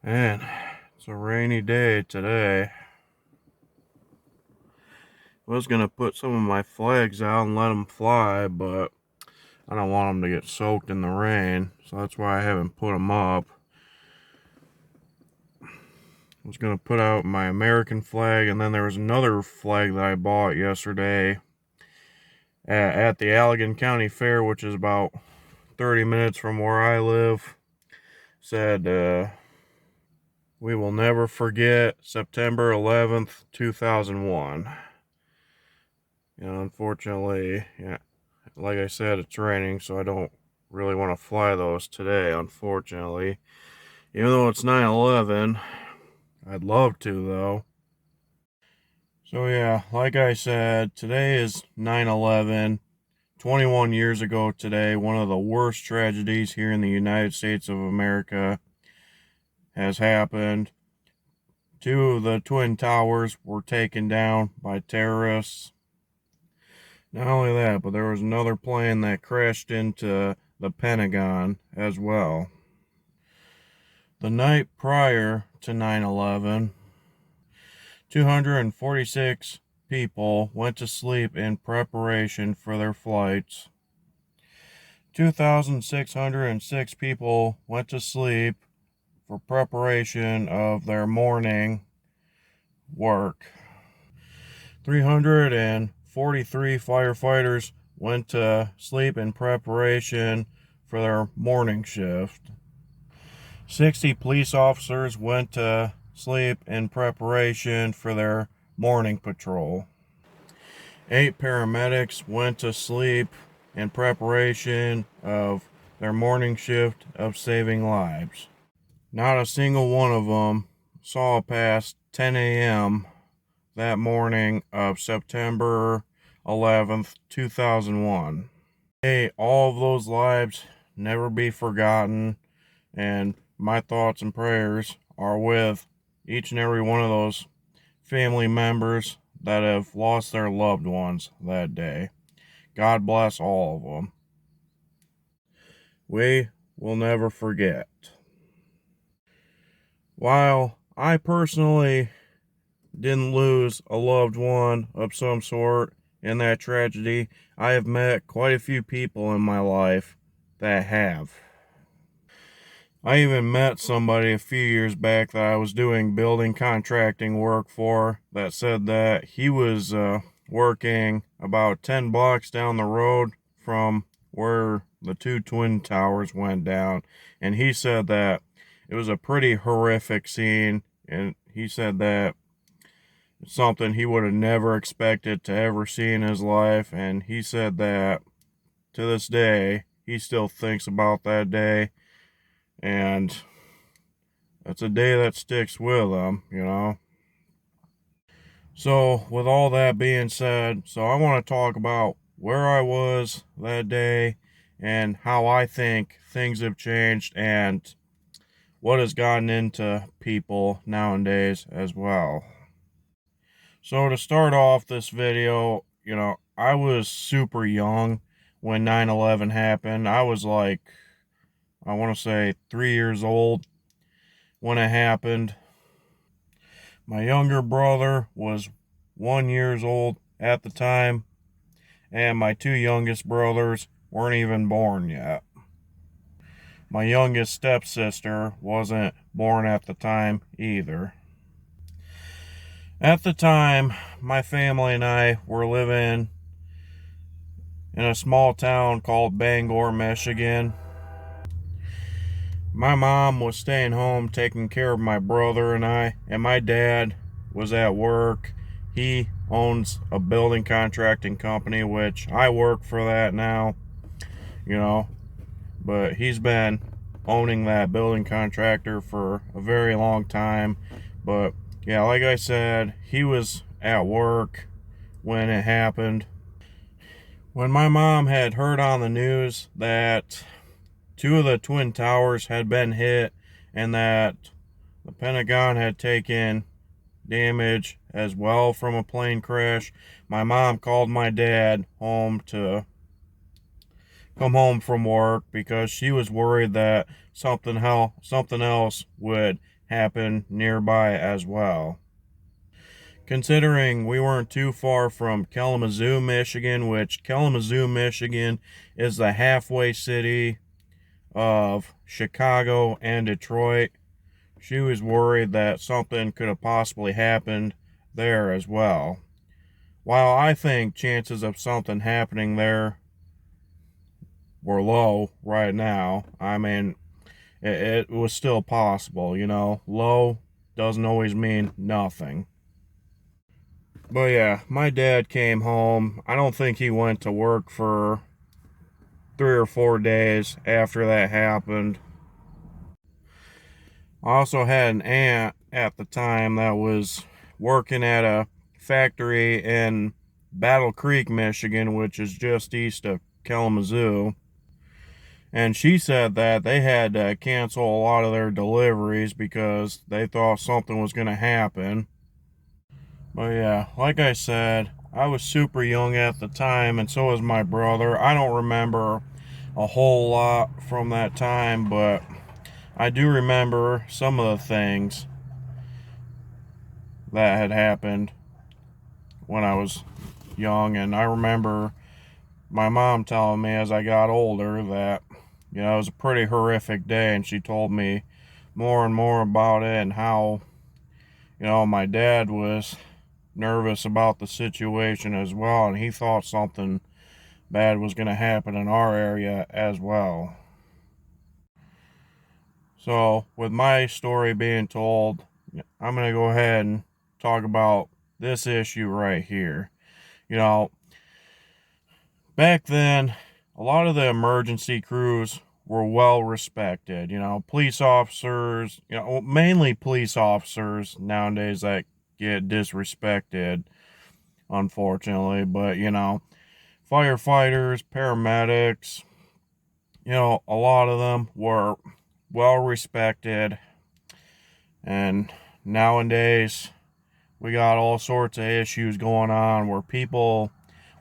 Man, it's a rainy day today. I was gonna put some of my flags out and let them fly, but I don't want them to get soaked in the rain, so that's why I haven't put them up. I was gonna put out my American flag, and then there was another flag that I bought yesterday at the Allegan County Fair, which is about 30 minutes from where I live. Said, we will never forget September 11th, 2001. Unfortunately, yeah, like I said, it's raining, so I don't really want to fly those today, unfortunately. Even though it's 9/11, I'd love to, though. So, yeah, like I said, today is 9/11. 21 years ago today, one of the worst tragedies here in the United States of America has happened. Two of the Twin Towers were taken down by terrorists. Not only that, but there was another plane that crashed into the Pentagon as well. The night prior to 9/11, 246 people went to sleep in preparation for their flights. 2,606 people went to sleep for preparation of their morning work. 343 firefighters went to sleep in preparation for their morning shift. 60 police officers went to sleep in preparation for their morning patrol. 8 paramedics went to sleep in preparation of their morning shift of saving lives. Not a single one of them saw past 10 a.m. that morning of September 11th, 2001. Hey, all of those lives never be forgotten, and my thoughts and prayers are with each and every one of those family members that have lost their loved ones that day. God bless all of them. We will never forget. While I personally didn't lose a loved one of some sort in that tragedy, I have met quite a few people in my life that have. I even met somebody a few years back that I was doing building contracting work for that said that he was working about 10 blocks down the road from where the two twin towers went down, and he said that it was a pretty horrific scene, and he said that it's something he would have never expected to ever see in his life, and he said that to this day he still thinks about that day, and that's a day that sticks with him. So with all that being said, so I want to talk about where I was that day and how I think things have changed and what has gotten into people nowadays as well. So to start off this video, I was super young when 9/11 happened. I was like, I want to say 3 years old when it happened. My younger brother was 1 year old at the time, and my two youngest brothers weren't even born yet. My youngest stepsister wasn't born at the time either. At the time, my family and I were living in a small town called Bangor, Michigan. My mom was staying home taking care of my brother and I, and my dad was at work. He owns a building contracting company, which I work for that now, but he's been owning that building contractor for a very long time. But yeah, like I said, he was at work when it happened. When my mom had heard on the news that two of the twin towers had been hit and that the Pentagon had taken damage as well from a plane crash, my mom called my dad home to come home from work because she was worried that something else would happen nearby as well. Considering we weren't too far from Kalamazoo, Michigan, which Kalamazoo, Michigan is the halfway city of Chicago and Detroit, she was worried that something could have possibly happened there as well. While I think chances of something happening there were low right now, I mean, it was still possible, you know. Low doesn't always mean nothing. But yeah, my dad came home. I don't think he went to work for 3 or 4 days after that happened. I also had an aunt at the time that was working at a factory in Battle Creek, Michigan, which is just east of Kalamazoo. And she said that they had to cancel a lot of their deliveries because they thought something was going to happen. But yeah, like I said, I was super young at the time, and so was my brother. I don't remember a whole lot from that time, but I do remember some of the things that had happened when I was young. And I remember my mom telling me as I got older that, you know, it was a pretty horrific day, and she told me more and more about it and how, you know, my dad was nervous about the situation as well, and he thought something bad was going to happen in our area as well. So, with my story being told, I'm going to go ahead and talk about this issue right here. You know, back then, a lot of the emergency crews were well respected. You know, police officers, you know, mainly police officers nowadays that get disrespected, unfortunately. But, you know, firefighters, paramedics, you know, a lot of them were well respected. And nowadays, we got all sorts of issues going on where people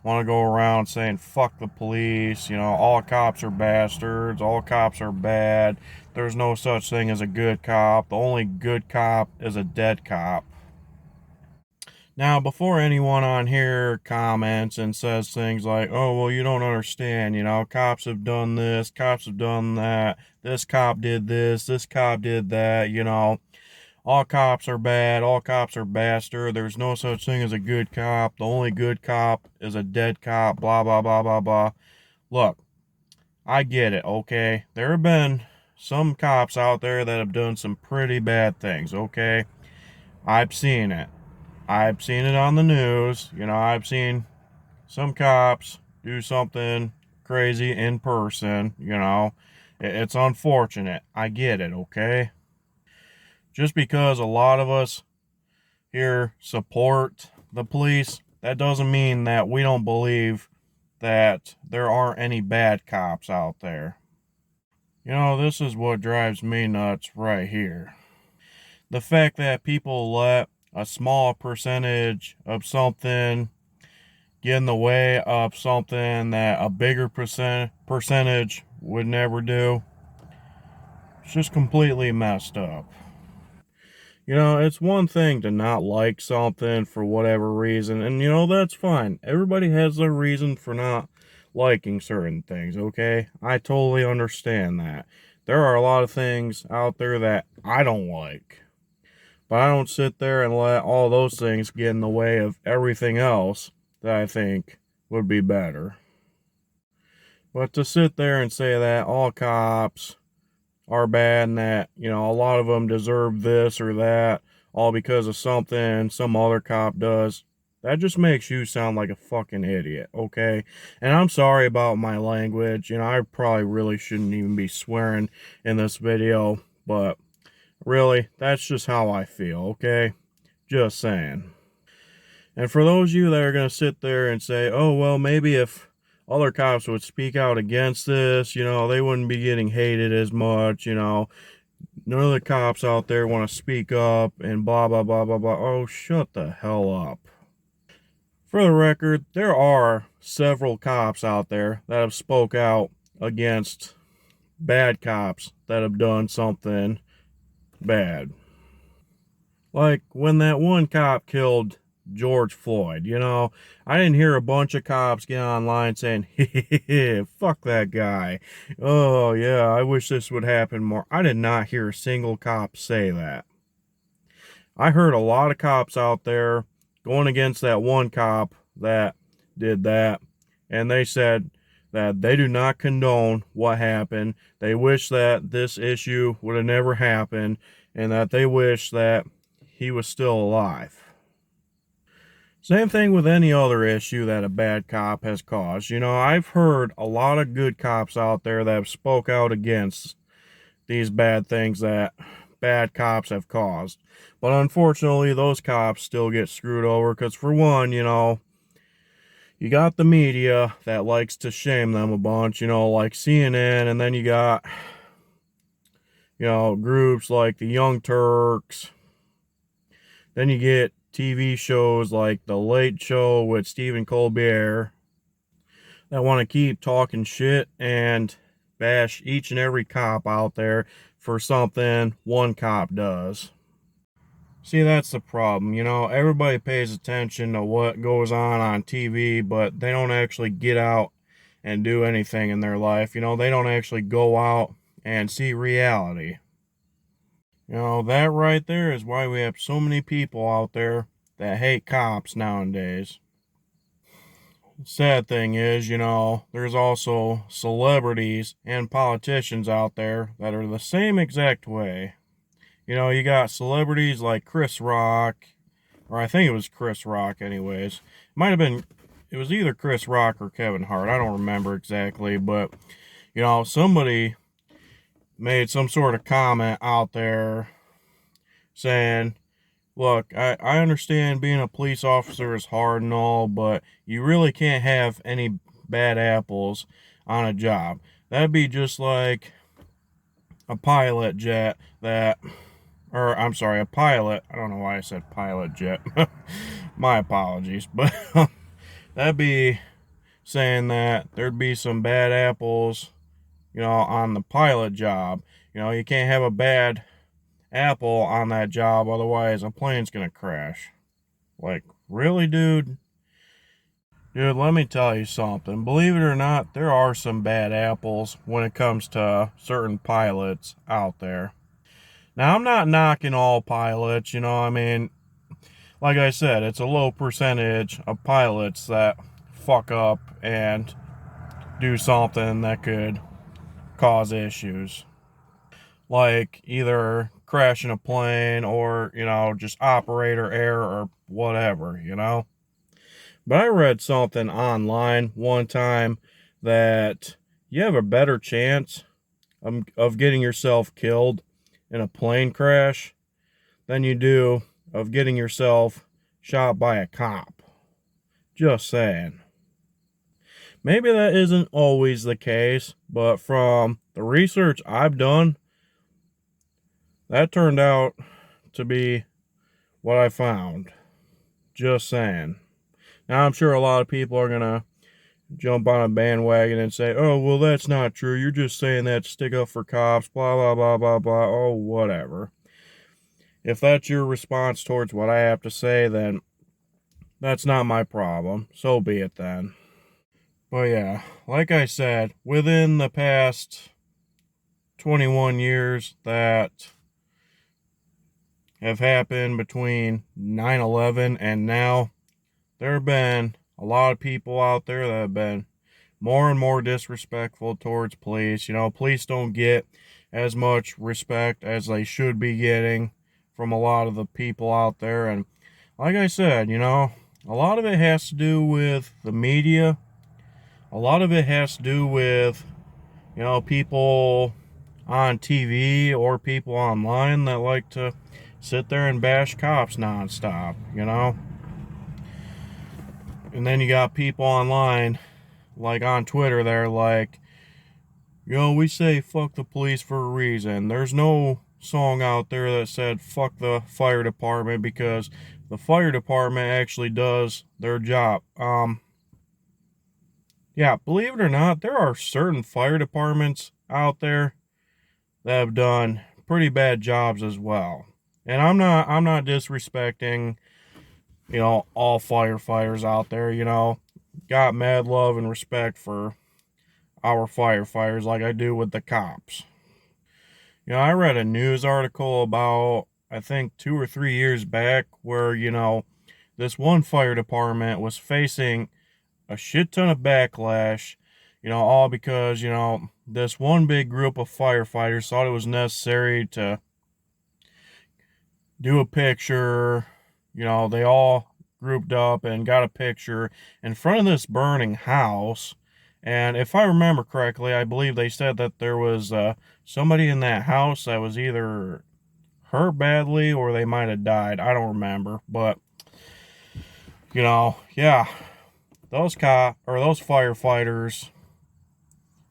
want to go around saying fuck the police, you know, all cops are bastards, all cops are bad, there's no such thing as a good cop, the only good cop is a dead cop. Now, before anyone on here comments and says things like, oh, well, you don't understand, you know, cops have done this, cops have done that, this cop did this cop did that, you know, all cops are bad, all cops are bastard, there's no such thing as a good cop, the only good cop is a dead cop, blah, blah, blah, blah, blah. Look, I get it, okay? There have been some cops out there that have done some pretty bad things, okay? I've seen it. I've seen it on the news. You know, I've seen some cops do something crazy in person, you know. It's unfortunate. I get it, okay? Just because a lot of us here support the police, that doesn't mean that we don't believe that there aren't any bad cops out there. You know, this is what drives me nuts right here. The fact that people let a small percentage of something get in the way of something that a bigger percentage would never do, it's just completely messed up. You know, it's one thing to not like something for whatever reason, and you know, that's fine. Everybody has their reason for not liking certain things, okay? I totally understand that. There are a lot of things out there that I don't like, but I don't sit there and let all those things get in the way of everything else that I think would be better. But to sit there and say that all cops are bad and that, you know, a lot of them deserve this or that all because of something some other cop does, that just makes you sound like a fucking idiot, okay? And I'm sorry about my language. You know, I probably really shouldn't even be swearing in this video, but really, that's just how I feel, okay? Just saying. And for those of you that are going to sit there and say, oh, well, maybe if other cops would speak out against this, you know, they wouldn't be getting hated as much, you know, none of the cops out there want to speak up and blah, blah, blah, blah, blah. Oh, shut the hell up. For the record, there are several cops out there that have spoke out against bad cops that have done something bad. Like when that one cop killed George Floyd, I didn't hear a bunch of cops get online saying, hey, fuck that guy. Oh, yeah, I wish this would happen more. I did not hear a single cop say that. I heard a lot of cops out there going against that one cop that did that, and they said that they do not condone what happened. They wish that this issue would have never happened, and that they wish that he was still alive. Same thing with any other issue that a bad cop has caused. I've heard a lot of good cops out there that have spoke out against these bad things that bad cops have caused. But unfortunately, those cops still get screwed over because, for one, you got the media that likes to shame them a bunch, like CNN, and then you got, groups like the Young Turks. Then you get TV shows like The Late Show with Stephen Colbert that want to keep talking shit and bash each and every cop out there for something one cop does. See, that's the problem. Everybody pays attention to what goes on TV, but they don't actually get out and do anything in their life. They don't actually go out and see reality. That right there is why we have so many people out there that hate cops nowadays. Sad thing is, there's also celebrities and politicians out there that are the same exact way. You got celebrities like Chris Rock, or I think it was Chris Rock anyways. It was either Chris Rock or Kevin Hart. I don't remember exactly, but, somebody made some sort of comment out there saying, look, I understand being a police officer is hard and all, but you really can't have any bad apples on a job. That'd be just like a pilot jet a pilot. I don't know why I said pilot jet. My apologies. But that'd be saying that there'd be some bad apples, on the pilot job. You can't have a bad apple on that job, otherwise a plane's gonna crash. Like, really, dude? Dude, let me tell you something. Believe it or not, there are some bad apples when it comes to certain pilots out there. Now, I'm not knocking all pilots, like I said, it's a low percentage of pilots that fuck up and do something that could cause issues. Like either crashing a plane or, just operator error or whatever, But I read something online one time that you have a better chance of getting yourself killed in a plane crash than you do of getting yourself shot by a cop. Just saying. Maybe that isn't always the case, but from the research I've done, that turned out to be what I found. Just saying. Now, I'm sure a lot of people are going to jump on a bandwagon and say, oh, well, that's not true. You're just saying that to stick up for cops, blah, blah, blah, blah, blah. Oh, whatever. If that's your response towards what I have to say, then that's not my problem. So be it then. But yeah, like I said, within the past 21 years that have happened between 9/11 and now, there have been a lot of people out there that have been more and more disrespectful towards police. Police don't get as much respect as they should be getting from a lot of the people out there. And like I said, a lot of it has to do with the media. A lot of it has to do with, people on TV or people online that like to sit there and bash cops nonstop, And then you got people online, like on Twitter, they're like, we say fuck the police for a reason. There's no song out there that said fuck the fire department because the fire department actually does their job. Yeah, believe it or not, there are certain fire departments out there that have done pretty bad jobs as well. And I'm not disrespecting, all firefighters out there, got mad love and respect for our firefighters like I do with the cops. I read a news article about, I think 2 or 3 years back, where, this one fire department was facing a shit ton of backlash, all because, this one big group of firefighters thought it was necessary to do a picture. They all grouped up and got a picture in front of this burning house. And if I remember correctly, I believe they said that there was somebody in that house that was either hurt badly or they might have died. I don't remember. But, yeah, those firefighters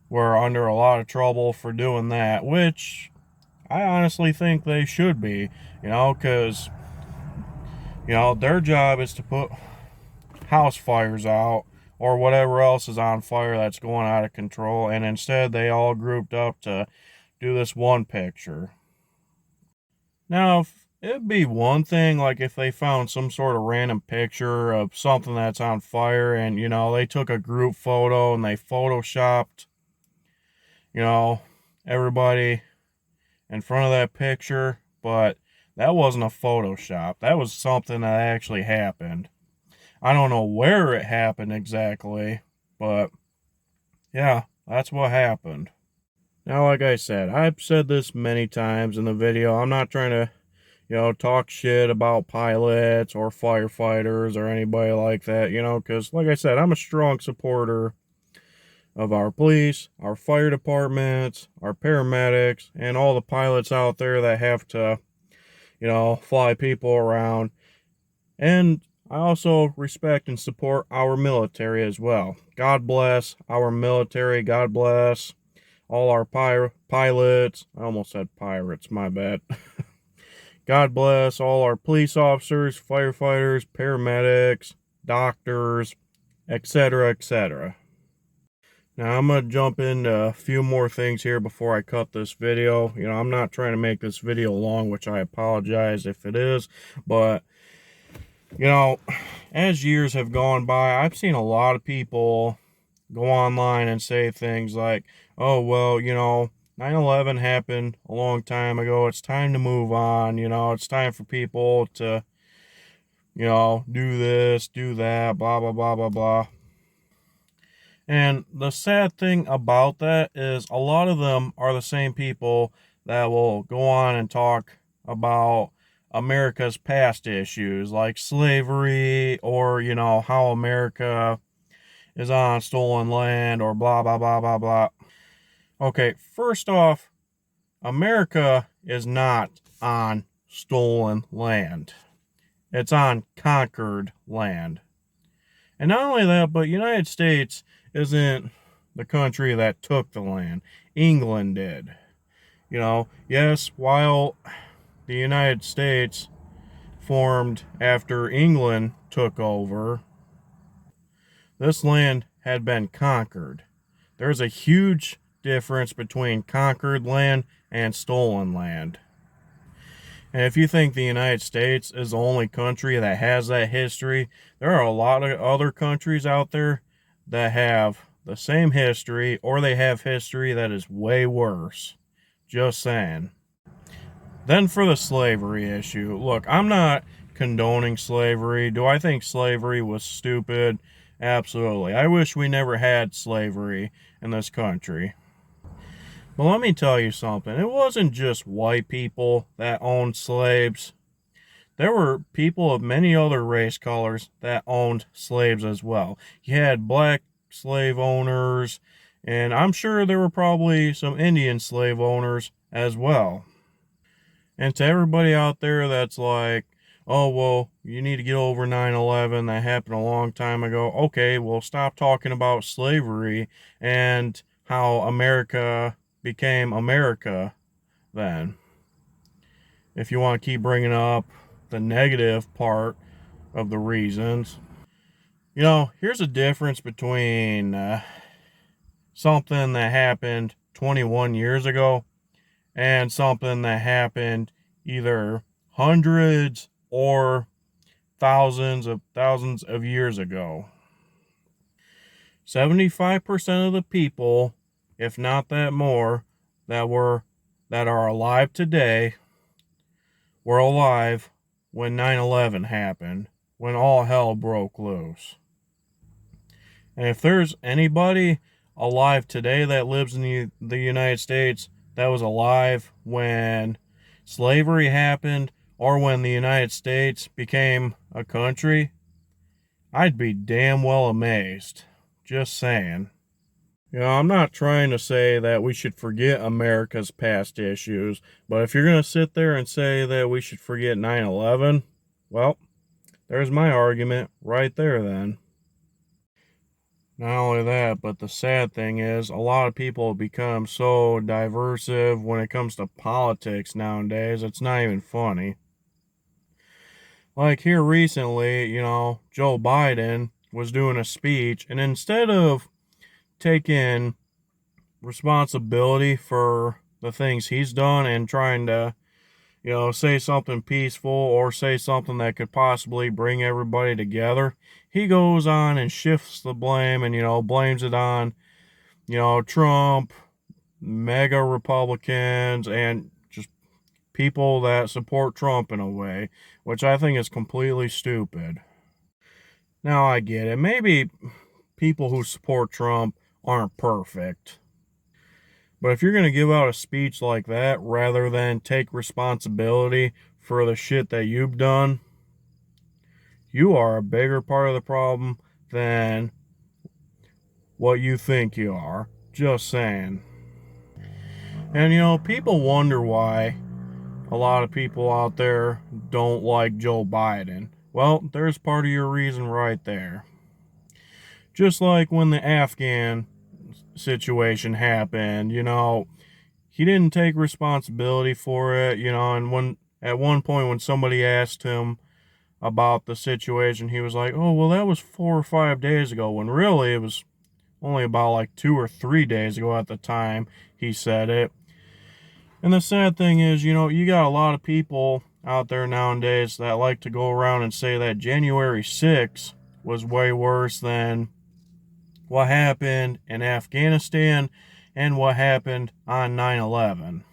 were under a lot of trouble for doing that, which I honestly think they should be, because, their job is to put house fires out or whatever else is on fire that's going out of control, and instead they all grouped up to do this one picture. Now, it'd be one thing, like if they found some sort of random picture of something that's on fire and, they took a group photo and they photoshopped, you know, everybody in front of that picture, but that wasn't a Photoshop. That was something that actually happened. I don't know where it happened exactly, but yeah, that's what happened. Now, like I said, I've said this many times in the video. I'm not trying to, talk shit about pilots or firefighters or anybody like that, because, like I said, I'm a strong supporter of our police, our fire departments, our paramedics, and all the pilots out there that have to, fly people around. And I also respect and support our military as well. God bless our military. God bless all our pilots. I almost said pirates, my bad. God bless all our police officers, firefighters, paramedics, doctors, etc., etc. Now, I'm going to jump into a few more things here before I cut this video. I'm not trying to make this video long, which I apologize if it is. But, as years have gone by, I've seen a lot of people go online and say things like, oh, well, 9/11 happened a long time ago. It's time to move on. It's time for people to, do this, do that, blah, blah, blah, blah, blah. And the sad thing about that is a lot of them are the same people that will go on and talk about America's past issues like slavery or, how America is on stolen land or blah, blah, blah, blah, blah. Okay, first off, America is not on stolen land. It's on conquered land. And not only that, but United States isn't the country that took the land. England did. Yes, while the United States formed after England took over, this land had been conquered. There's a huge difference between conquered land and stolen land. And if you think the United States is the only country that has that history, there are a lot of other countries out there that have the same history, or they have history that is way worse. Just saying. Then for the slavery issue. Look, I'm not condoning slavery. Do I think slavery was stupid? Absolutely. I wish we never had slavery in this country. But let me tell you something. It wasn't just white people that owned slaves. There were people of many other race colors that owned slaves as well. You had black slave owners, and I'm sure there were probably some Indian slave owners as well. And to everybody out there that's like, oh, well, you need to get over 9/11, that happened a long time ago. Okay, well, stop talking about slavery and how America became America then. If you want to keep bringing up the negative part of the reasons. Here's a difference between something that happened 21 years ago and something that happened either hundreds or thousands of years ago. 75% of the people, if not that more, that are alive today were alive when 9/11 happened, when all hell broke loose. And if there's anybody alive today that lives in the United States that was alive when slavery happened or when the United States became a country, I'd be damn well amazed. Just saying. I'm not trying to say that we should forget America's past issues, but if you're going to sit there and say that we should forget 9/11, well, there's my argument right there then. Not only that, but the sad thing is a lot of people have become so diversive when it comes to politics nowadays, it's not even funny. Like here recently, Joe Biden was doing a speech, and instead of taking responsibility for the things he's done and trying to, say something peaceful or say something that could possibly bring everybody together, he goes on and shifts the blame and, blames it on, Trump, mega Republicans, and just people that support Trump in a way, which I think is completely stupid. Now, I get it. Maybe people who support Trump aren't perfect. But if you're going to give out a speech like that rather than take responsibility for the shit that you've done, you are a bigger part of the problem than what you think you are. Just saying. And people wonder why a lot of people out there don't like Joe Biden. Well, there's part of your reason right there. Just like when the Afghan situation happened, he didn't take responsibility for it, and when at one point when somebody asked him about the situation, he was like, "Oh, well, that was 4 or 5 days ago," when really it was only about like 2 or 3 days ago at the time he said it. And the sad thing is, you got a lot of people out there nowadays that like to go around and say that January 6th was way worse than what happened in Afghanistan and what happened on 9/11.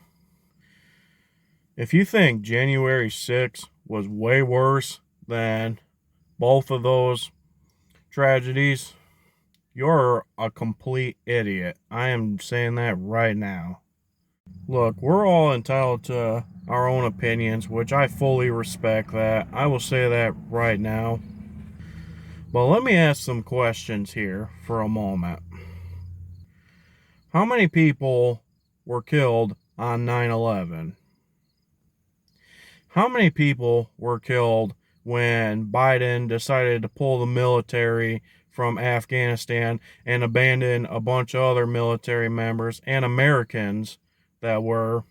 If you think January 6th was way worse than both of those tragedies, you're a complete idiot. I am saying that right now. Look, we're all entitled to our own opinions, which I fully respect that. I will say that right now. But let me ask some questions here for a moment. How many people were killed on 9/11? How many people were killed when Biden decided to pull the military from Afghanistan and abandon a bunch of other military members and Americans that were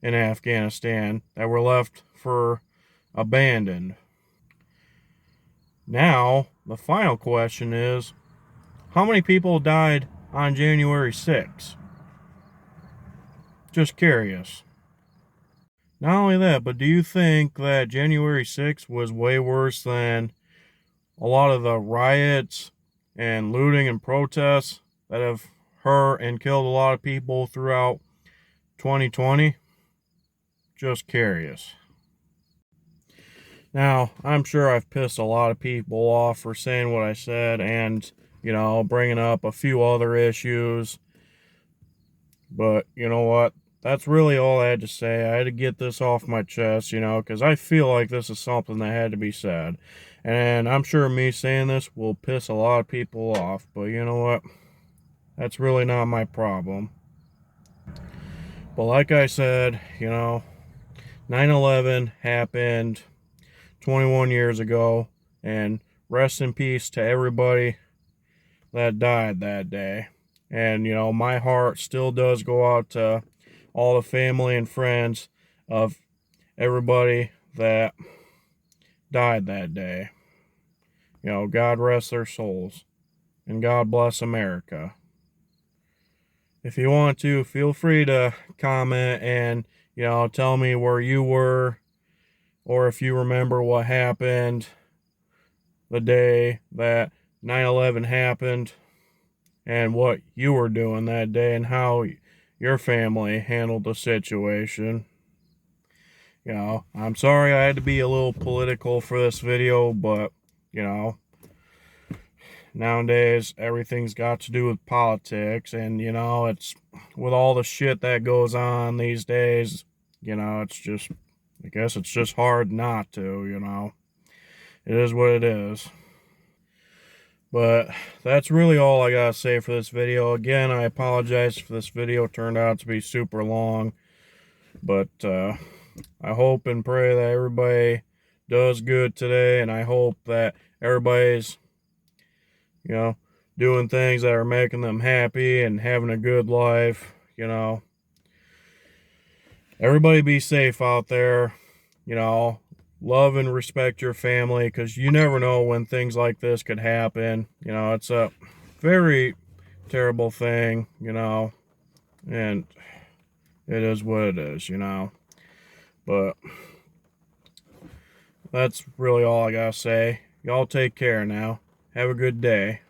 in Afghanistan that were left for abandoned? Now, the final question is, how many people died on January 6th? Just curious. Not only that, but do you think that January 6th was way worse than a lot of the riots and looting and protests that have hurt and killed a lot of people throughout 2020? Just curious. Now, I'm sure I've pissed a lot of people off for saying what I said and, bringing up a few other issues. But you know what? That's really all I had to say. I had to get this off my chest, because I feel like this is something that had to be said. And I'm sure me saying this will piss a lot of people off. But you know what? That's really not my problem. But like I said, 9/11 happened 21 years ago. And rest in peace to everybody that died that day. And, my heart still does go out to all the family and friends of everybody that died that day. God rest their souls. And God bless America. If you want to, feel free to comment and, tell me where you were or if you remember what happened the day that 9/11 happened and what you were doing that day and how your family handled the situation. You know, I'm sorry I had to be a little political for this video, but, you know, nowadays everything's got to do with politics, and, you know, it's with all the shit that goes on these days, you know, it's just, I guess it's just hard not to, you know. It is what it is. But that's really all I gotta say for this video. Again, I apologize if this video turned out to be super long, but I hope and pray that everybody does good today, and I hope that everybody's, you know, doing things that are making them happy and having a good life, you know. Everybody be safe out there, you know. Love and respect your family, because you never know when things like this could happen. You know, it's a very terrible thing, you know, and it is what it is, you know. But that's really all I gotta say. Y'all take care now. Have a good day.